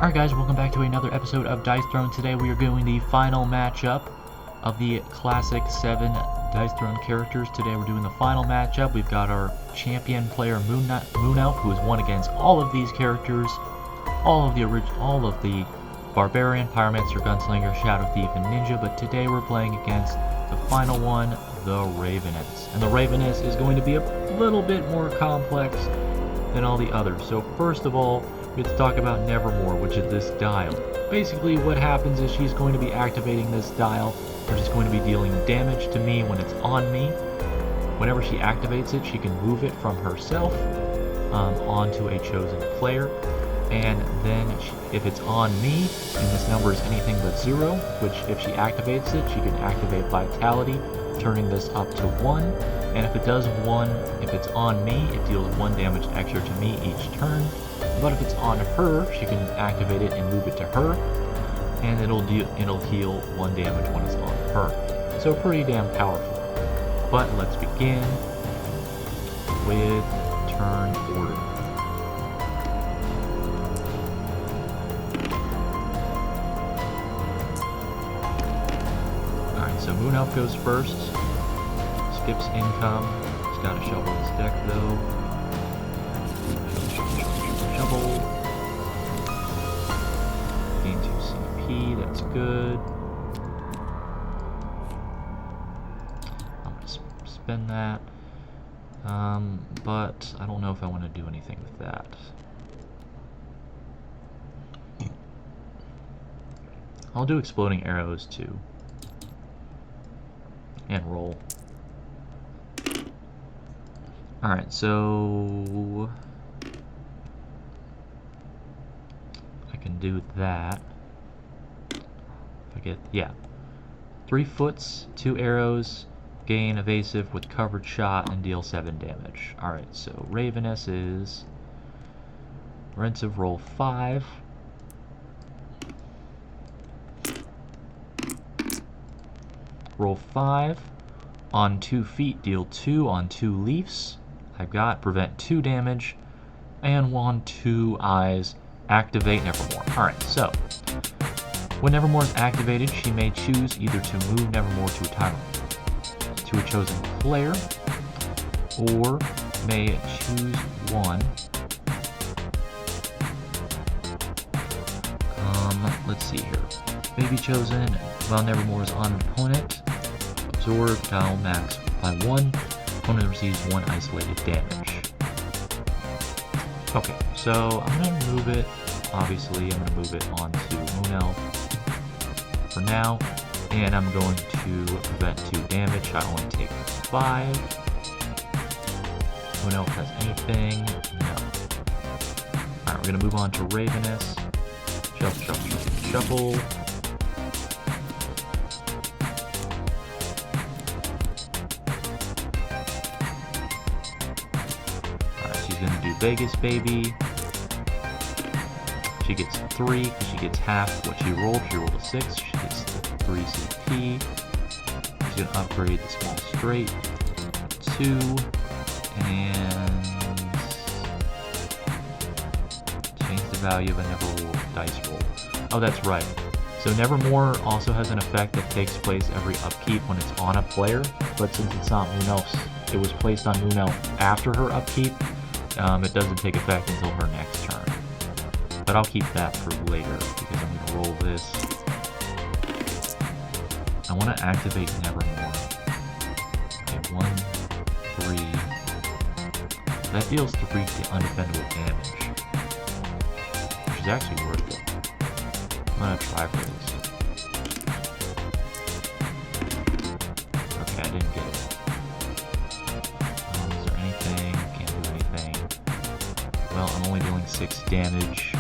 Alright guys, welcome back to another episode of Dice Throne. Today we are doing the final matchup of the classic 7 Dice Throne characters. Today we're doing the final matchup. We've got our champion player Moon Elf, who has won against all of these characters, all of the Barbarian, Pyromancer, Gunslinger, Shadow Thief, and Ninja, but today we're playing against the final one, the Raveness. And the Raveness is going to be a little bit more complex than all the others. So first of all, we have to talk about Nevermore, which is this dial. Basically what happens is she's going to be activating this dial, which is going to be dealing damage to me when it's on me. Whenever she activates it, she can move it from herself onto a chosen player. And then if it's on me, and this number is anything but 0, which if she activates it, she can activate Vitality, turning this up to 1. And if it does 1, if it's on me, it deals 1 damage extra to me each turn. But if it's on her, she can activate it and move it to her, and it'll heal 1 damage when it's on her. So pretty damn powerful. But let's begin with turn order. Alright, so Moon Elf goes first. Skips income. He's got to shuffle his deck though. Shovel. Gain 2 CP, that's good. I'm going to spend that. But I don't know if I want to do anything with that. I'll do exploding arrows too. And roll. Alright, so I can do that. If I get, yeah. 3 foots, 2 arrows, gain evasive with covered shot, and deal 7 damage. Alright, so Raveness is Rensive, roll 5. Roll 5. On 2 feet, deal 2 on 2 leaves. I've got prevent 2 damage, and on 2 eyes, activate Nevermore. Alright, so when Nevermore is activated, she may choose either to move Nevermore to a chosen player, or may choose one. Let's see here. May be chosen while Nevermore is on an opponent. Absorb dial max by 1. Opponent receives 1 isolated damage. Okay, so I'm going to move it. Obviously, I'm going to move it onto Moon Elf for now, and I'm going to prevent 2 damage. I only take 5. Moon Elf has anything? No. Alright, we're going to move on to Raveness. Shuffle, shuffle, shuffle, shuffle. Gonna do Vegas, baby. She gets 3 because she gets half what she rolled. She rolled a 6. She gets 3 CP. She's gonna upgrade the small straight 2 and change the value of a Nevermore dice roll. Oh, that's right. So Nevermore also has an effect that takes place every upkeep when it's on a player, but since it's not Moon Elf's, it was placed on Moon Elf after her upkeep. It doesn't take effect until her next turn. But I'll keep that for later because I'm going to roll this. I want to activate Nevermore. Okay, 1, 3. That deals 3 undefendable damage, which is actually worth it. I'm going to try for this. Okay, I didn't get it. Is there anything? Can't do anything. Well, I'm only doing 6 damage.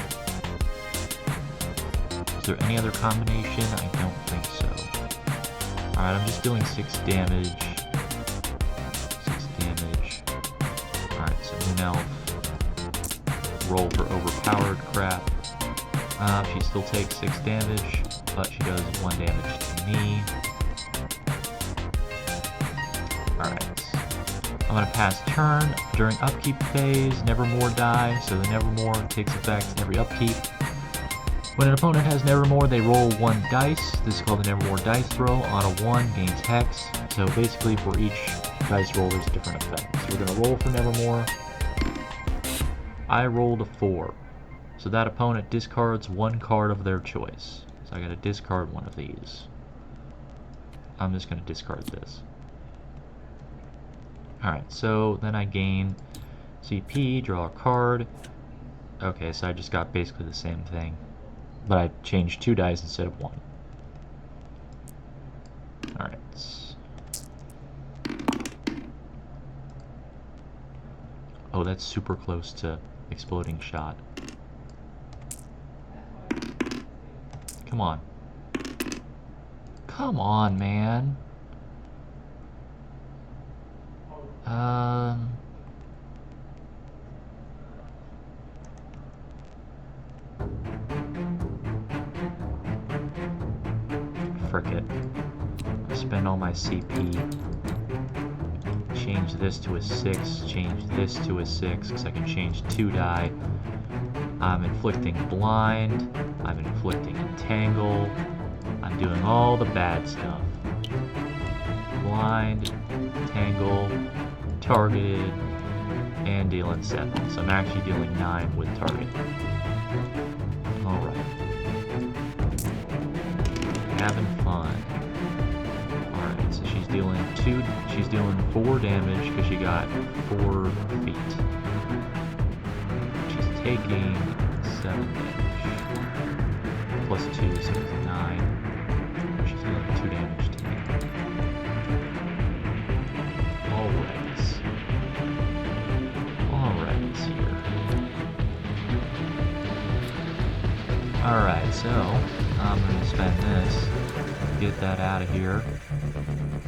Is there any other combination? I don't think so. Alright, I'm just doing 6 damage. 6 damage. Alright, so Moon Elf. Roll for overpowered crap. She still takes 6 damage, but she does 1 damage to me. Alright. I'm going to pass turn. During upkeep phase, Nevermore dies, so the Nevermore takes effect every upkeep. When an opponent has Nevermore, they roll 1 dice. This is called the Nevermore dice throw. On a 1, gains hex. So basically for each dice roll, there's a different effect. So we're going to roll for Nevermore. I rolled a 4. So that opponent discards 1 card of their choice. So I got to discard one of these. I'm just going to discard this. Alright, so then I gain CP, draw a card. Okay, so I just got basically the same thing. But I changed 2 dice instead of 1. Alright. Oh, that's super close to exploding shot. Come on. Come on, man. Frick it. I spend all my CP. Change this to a 6, change this to a 6, because I can change 2 die. I'm inflicting blind, I'm inflicting entangle, I'm doing all the bad stuff. Blind, entangle, targeted, and dealing 7. So I'm actually dealing 9 with target. Alright. Having fun. Alright, so she's dealing 4 damage because she got 4 feet. She's taking 7 damage. Plus 2, so it's 9. She's dealing 2 damage to me. Alright. Alright, here. Alright, so I'm going to spend this, get that out of here,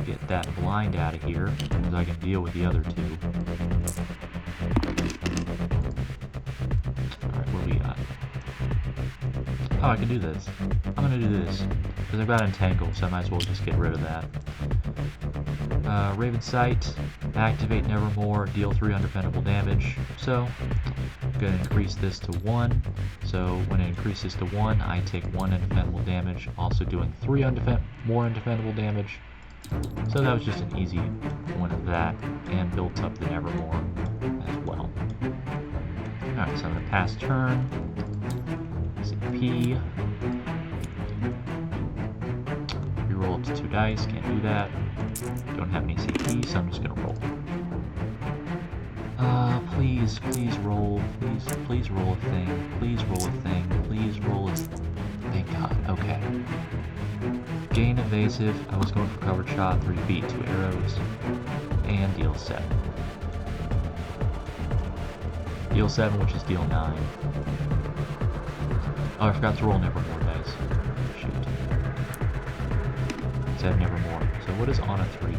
get that blind out of here, so I can deal with the other 2. Alright, what do we got? Oh, I can do this. I'm going to do this, because I've got Entangle, so I might as well just get rid of that. Raven Sight, activate Nevermore, deal 3 undefendable damage. So, I'm going to increase this to 1. So, when it increases to 1, I take 1 undefendable damage, also doing 3 more undefendable damage. So that was just an easy one of that, and built up the Nevermore as well. Alright, so I'm going to pass turn. CP. Reroll up to 2 dice, can't do that. Don't have any CP, so I'm just gonna roll. Please roll. Please roll a thing. Please roll a thing. Please roll a... Thank God. Okay. Gain evasive. I was going for covered shot, 3 feet, 2 arrows, and deal 7. Deal 7, which is deal 9. Oh, I forgot to roll Nevermore dice. Shoot. Said Nevermore. So what does on a 3 do?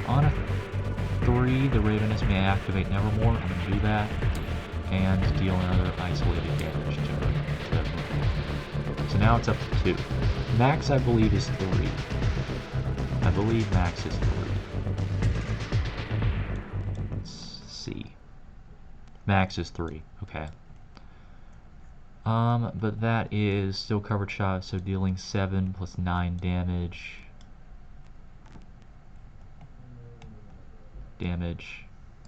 On a 3, the Raveness may activate Nevermore. I'm going to do that. And deal another isolated damage to her. So now it's up to 2. Max, I believe, is 3. I believe max is 3. Let's see. Max is 3. Okay. But that is still covered shot, so dealing 7 plus 9 damage.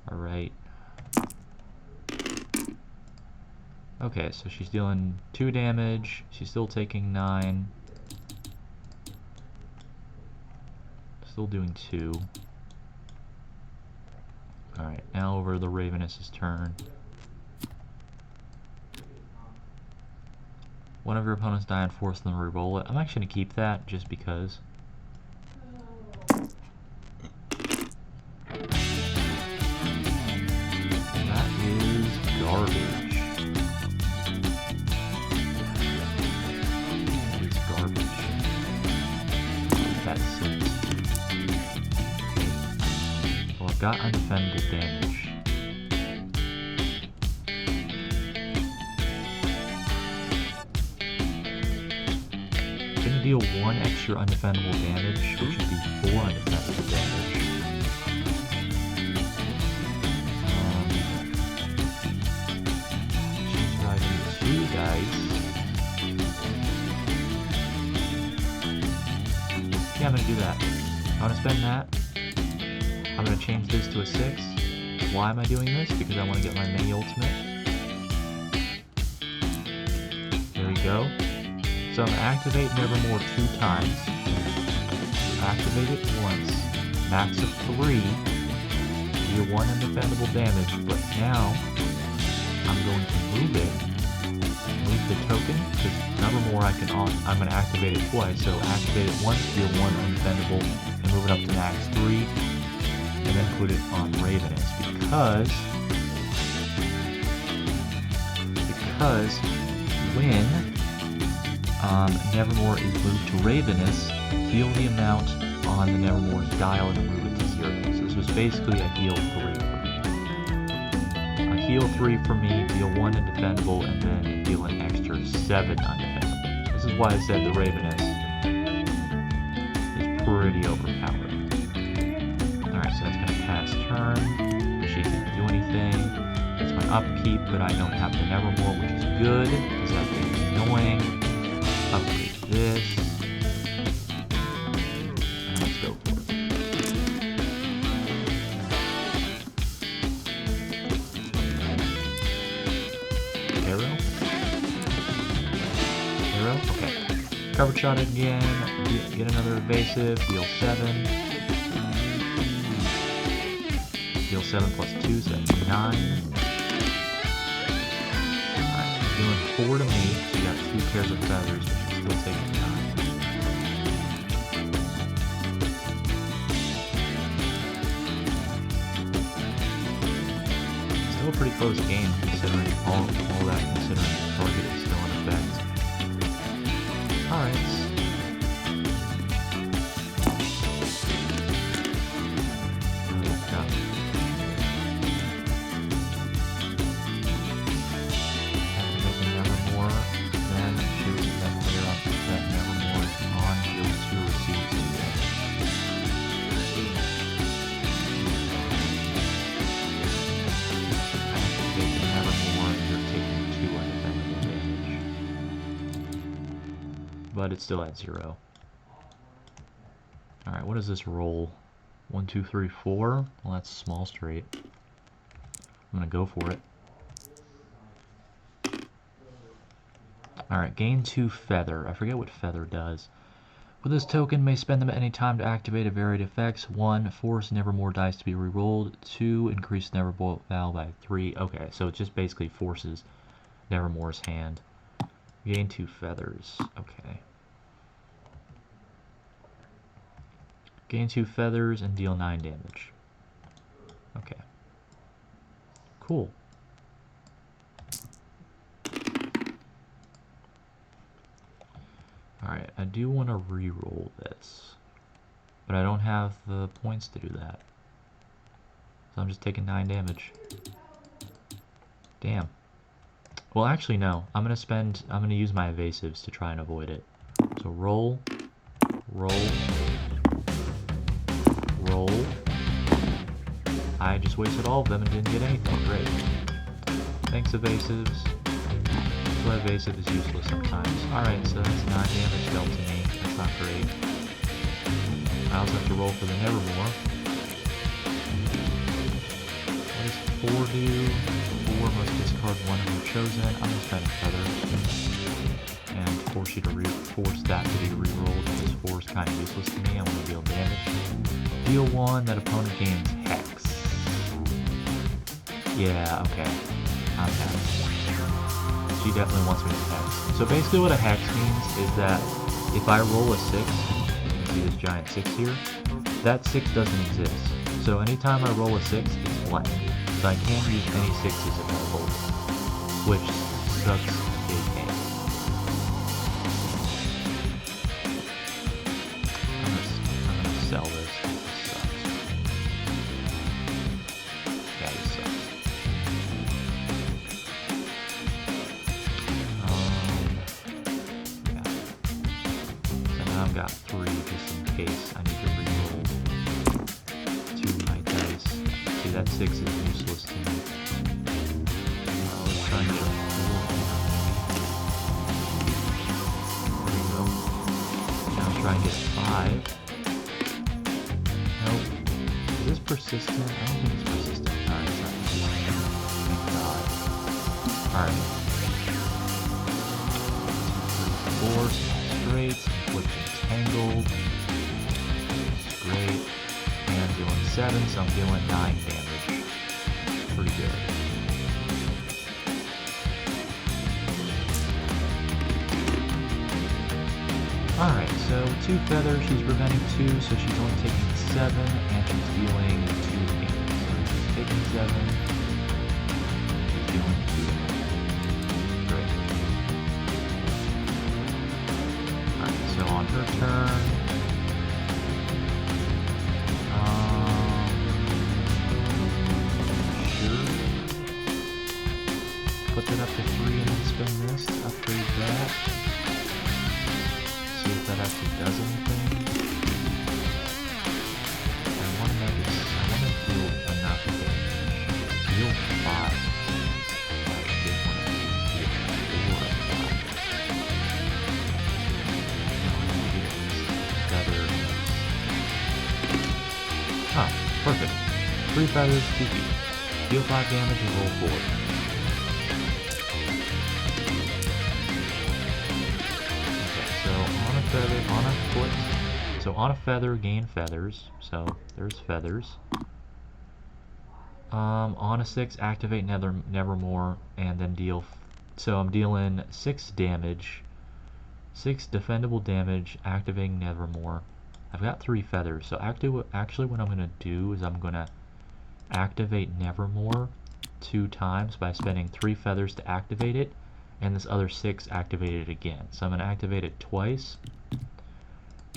Alright. Okay, so she's dealing 2 damage. She's still taking 9. Still doing 2. Alright, now over the Raveness's turn. One of your opponents die and force them to reroll it. I'm actually going to keep that just because. That is garbage. It's garbage. That's 6. Well, I've got undefendable damage. Deal 1 extra undefendable damage, which would be 4 undefendable damage. She's driving 2 dice. Yeah, I'm gonna do that. I'm gonna spend that. I'm gonna change this to a 6. Why am I doing this? Because I want to get my mini ultimate. There we go. So I'm gonna activate Nevermore 2 times. Activate it once. Max of 3. Deal 1 undefendable damage, but now I'm going to move it. Move the token, because Nevermore I'm going to activate it twice, so activate it once, deal 1 undefendable, and move it up to max 3, and then put it on Raveness, because when Nevermore is moved to Raveness, heal the amount on the Nevermore's dial and move it to 0. So this was basically a heal 3 for me. A heal 3 for me, deal 1 undefendable, and then deal an extra 7 undefendable. This is why I said the Raveness is pretty overpowered. Alright, so that's going to pass turn. She can't do anything. It's my upkeep, but I don't have the Nevermore, which is good, because that thing is annoying. Upgrade this. And let's go for it. Arrow? Arrow? Okay. Cover shot again. Get another evasive. Deal 7. Deal 7 plus 2, so that's 9. Alright, doing 4 to me. So you got 2 pairs of feathers, which is still taking 9. Still a pretty close game, considering all that, considering the target is still in effect. Alright. But it's still at 0. Alright, what is this roll? 1, 2, 3, 4? Well, that's small straight. I'm gonna go for it. Alright, gain 2 feather. I forget what feather does. With this token, may spend them at any time to activate a varied effects. 1, force Nevermore dice to be rerolled. 2, increase Nevermore value by 3. Okay, so it just basically forces Nevermore's hand. Gain 2 feathers. Okay. Gain 2 feathers and deal 9 damage. Okay. Cool. Alright, I do want to re-roll this. But I don't have the points to do that. So I'm just taking 9 damage. Damn. Well, actually, no. I'm gonna use my evasives to try and avoid it. So roll, roll, roll. I just wasted all of them and didn't get anything. Great. Thanks, evasives. So evasive is useless sometimes. Alright, so that's 9 damage dealt to me. That's not great. I also have to roll for the Nevermore. What does 4 do? 4 must discard one of your chosen. I'm gonna spend a feather and force you to force that to be rerolled, because 4 is kind of useless to me. I want to deal damage. Deal 1, that opponent gains hex. Yeah, okay. I'm happy. She definitely wants me to hex. So basically what a hex means is that if I roll a 6, you can see this giant 6 here, that 6 doesn't exist. So anytime I roll a 6, it's blank. So I can't use any 6s available, which sucks big game. I'm gonna sell this. This sucks. Yeah, this sucks. Yeah. So now I've got 3 just in case I need to re-roll 2 of my dice. See, that 6 is useless to me. Let's try and get a 4. There we go. Now let's try and get 5. persistent? I don't think it's persistent. Alright, it's not persistent. Thank God. Alright. 4 straight, flipped entangled. Great. And I'm doing 7, so I'm doing 9 damage. Pretty good. Alright, so 2 feathers, she's preventing 2, so she's only taking 7, and she's dealing 2 damage. So she's taking 7, she's dealing 2 damage. Great. Alright, so on her turn, sure. Put that up to 3 and then spend this to upgrade that. See if that actually does anything. I want to deal enough damage. Deal 5. I did want to deal 4 of 5. No, I need to get at least feather. Ah, perfect. 3 feathers, 2 feet. Deal 5 damage and roll 4. On a foot, so on a feather, gain feathers. So there's feathers. On a 6, activate Nevermore, and then deal. So I'm dealing 6 damage, 6 defendable damage, activating Nevermore. I've got 3 feathers, so actually what I'm gonna do is I'm gonna activate Nevermore 2 times by spending 3 feathers to activate it, and this other 6 activated again. So I'm gonna activate it twice.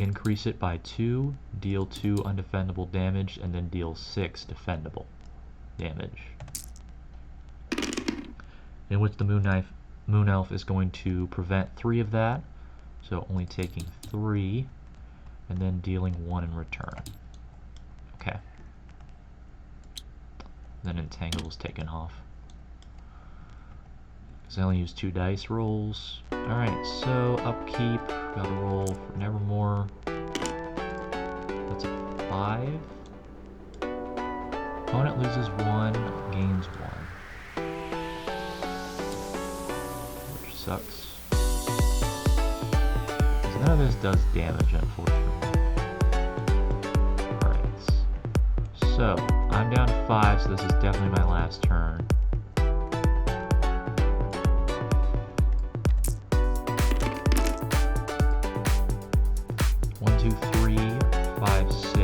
Increase it by 2, deal 2 undefendable damage, and then deal 6 defendable damage. In which the Moon Elf is going to prevent 3 of that, so only taking 3, and then dealing 1 in return. Okay. Then Entangle is taken off. Because I only use 2 dice rolls. Alright, so upkeep. Gotta roll for Nevermore. That's a 5. Opponent loses 1, gains 1. Which sucks. So none of this does damage, unfortunately. Alright. So, I'm down to 5, so this is definitely my last turn. 1, 2, 3, 5, 6.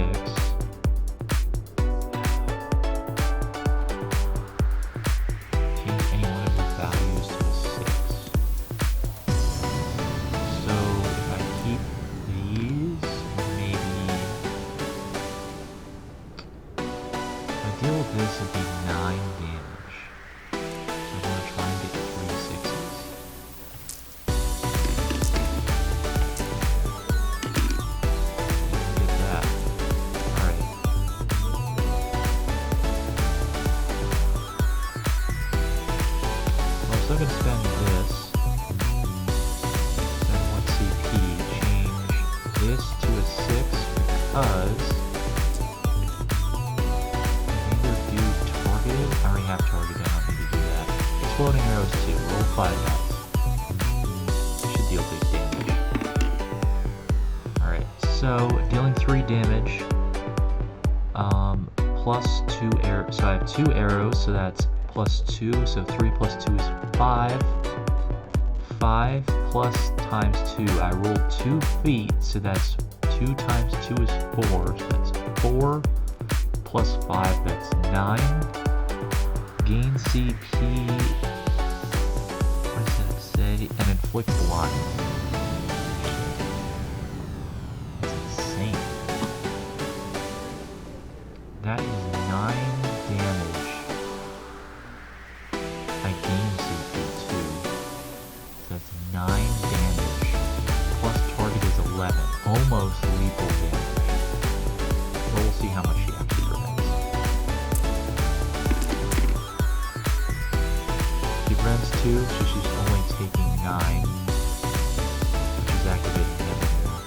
Change any one of these values to a 6. So if I keep these, maybe if I deal with this, it'd be 9 damage. So I'm gonna try and get 3 6s. So I'm going to spend this, spend 1 CP, change this to a 6 because I either do targeted, I already have targeted, I don't need to do that. Exploding arrows too, roll 5 dice. Should deal big damage. Alright, so dealing 3 damage, plus 2 arrows, so I have 2 arrows, so that's plus 2, so 3 plus 2 is 5. 5 plus times 2, I rolled 2 feet, so that's 2 times 2 is 4, so that's 4 plus 5, that's 9. Gain CP, what does that say? And inflict blind. That's insane. That is 9 damage. I gain CP too. So that's 9 damage. Plus target is 11. Almost lethal damage. So we'll see how much she actually prevents. She prevents 2, so she's only taking 9. Which is activating Nevermore.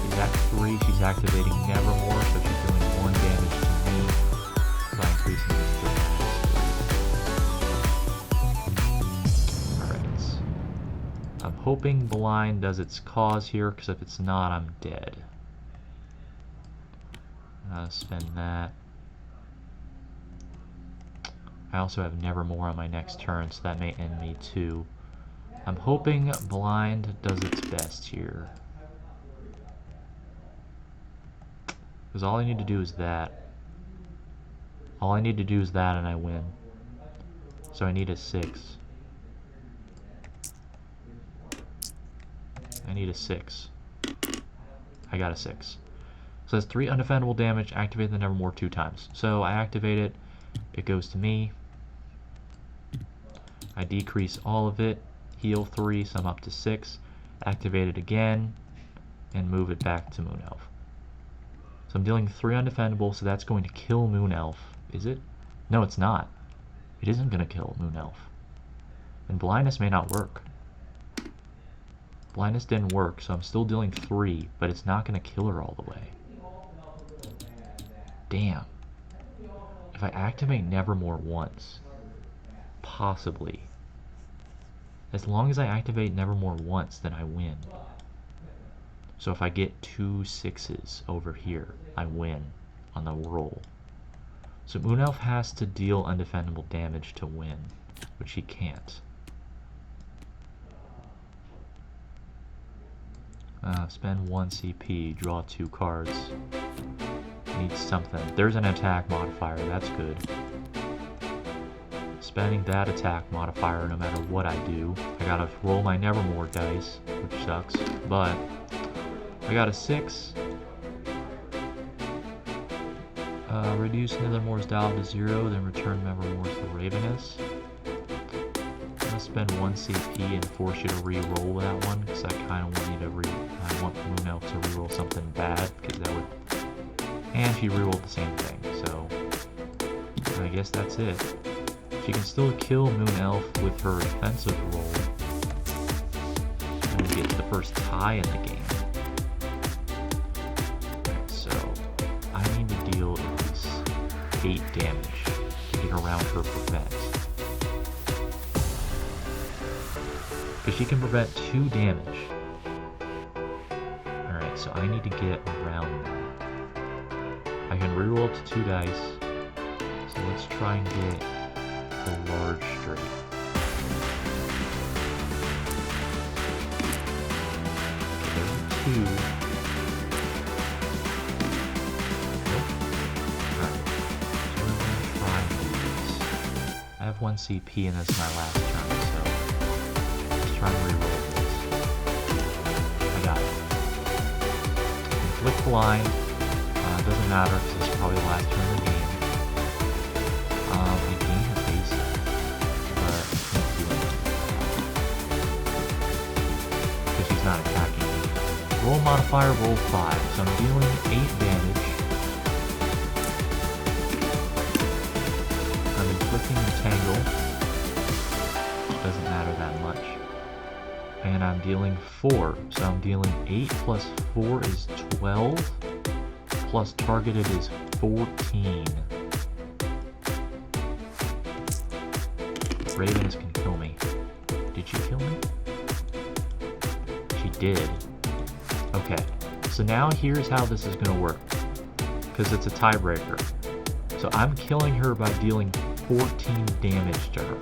She's at 3. 3, she's activating Nevermore, so she's doing 1 damage to me by increasing this to -3. Alright. I'm hoping blind does its cause here, because if it's not, I'm dead. Spend that. I also have Nevermore on my next turn, so that may end me too. I'm hoping blind does its best here. Because all I need to do is that. All I need to do is that and I win. So I need a 6. I need a 6. I got a 6. So that's 3 undefendable damage, activate the Nevermore 2 times. So I activate it, it goes to me. I decrease all of it, heal 3, so I'm up to 6. Activate it again, and move it back to Moon Elf. So I'm dealing 3 undefendable, so that's going to kill Moon Elf. Is it? No, it's not. It isn't going to kill Moon Elf. And blindness may not work. Blindness didn't work, so I'm still dealing 3, but it's not going to kill her all the way. Damn. If I activate Nevermore once, possibly. As long as I activate Nevermore once, then I win. So if I get 2 6s over here, I win on the roll. So Moon Elf has to deal undefendable damage to win, which he can't. Spend 1 CP, draw 2 cards. Needs something. There's an attack modifier, that's good. Spending that attack modifier no matter what I do. I gotta roll my Nevermore dice, which sucks, but I got a 6. Reduce Nevermore's dial to 0, then return Nevermore's to Raveness. I'm gonna spend 1 CP and force you to re-roll that one, because I kinda want you to I want Moon Elf to re-roll something bad, because that would... And she re-rolled the same thing, so I guess that's it. She can still kill Moon Elf with her defensive roll. And we get the first tie in the game. So I need to deal at least 8 damage to get around her prevent. Because she can prevent 2 damage. Alright, so I need to get around that. I can reroll up to 2 dice. So let's try and get the large straight. There's a 2. Nope. Right. So we're going to try and do this. I have 1 CP and this is my last turn, so let's try and reroll this. I got it. Inflict blind. Doesn't matter because it's probably the last turn of the game. I gain her base, but I can't do anything. Because she's not attacking me. Roll modifier, roll 5, so I'm dealing 8 damage. I'm inflicting Entangle, which doesn't matter that much. And I'm dealing 4, so I'm dealing 8 plus 4 is 12. Plus targeted is 14. Raveness can kill me. Did she kill me? She did. Okay, so now here's how this is going to work. Because it's a tiebreaker. So I'm killing her by dealing 14 damage to her.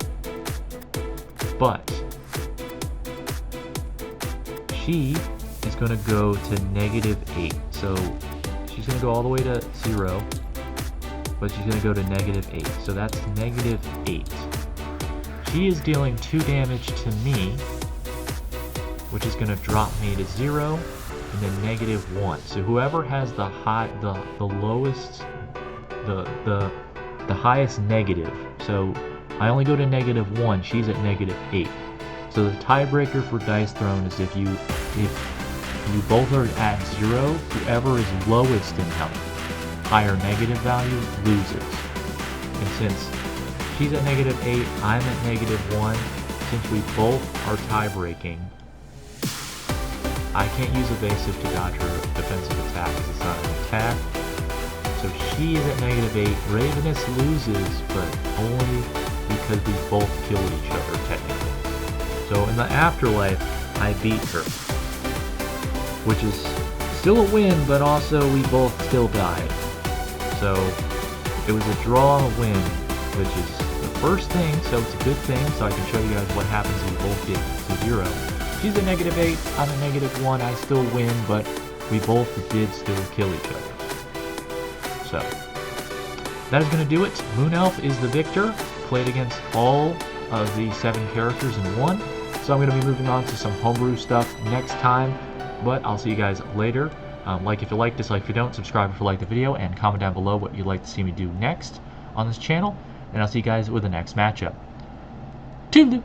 But she is going to go to -8. So she's going to go all the way to 0, but she's going to go to -8. So that's -8. She is dealing 2 damage to me, which is going to drop me to 0, and then -1. So whoever has the lowest, the highest negative. So I only go to -1. She's at -8. So the tiebreaker for Dice Throne is if you both are at 0, whoever is lowest in health, higher negative value, loses. And since she's at -8, I'm at -1, since we both are tie-breaking, I can't use evasive to dodge her defensive attack because it's not an attack. So she is at -8. Raveness loses, but only because we both killed each other, technically. So in the afterlife, I beat her. Which is still a win, but also we both still died. So it was a draw and a win, which is the first thing, so it's a good thing, so I can show you guys what happens if we both get to 0. She's at -8, I'm at -1, I still win, but we both did still kill each other. So, that is going to do it. Moon Elf is the victor, played against all of the 7 characters in one. So I'm going to be moving on to some homebrew stuff next time, but I'll see you guys later. Like if you like, dislike if you don't, subscribe if you like the video, and comment down below what you'd like to see me do next on this channel, and I'll see you guys with the next matchup. Toodaloo!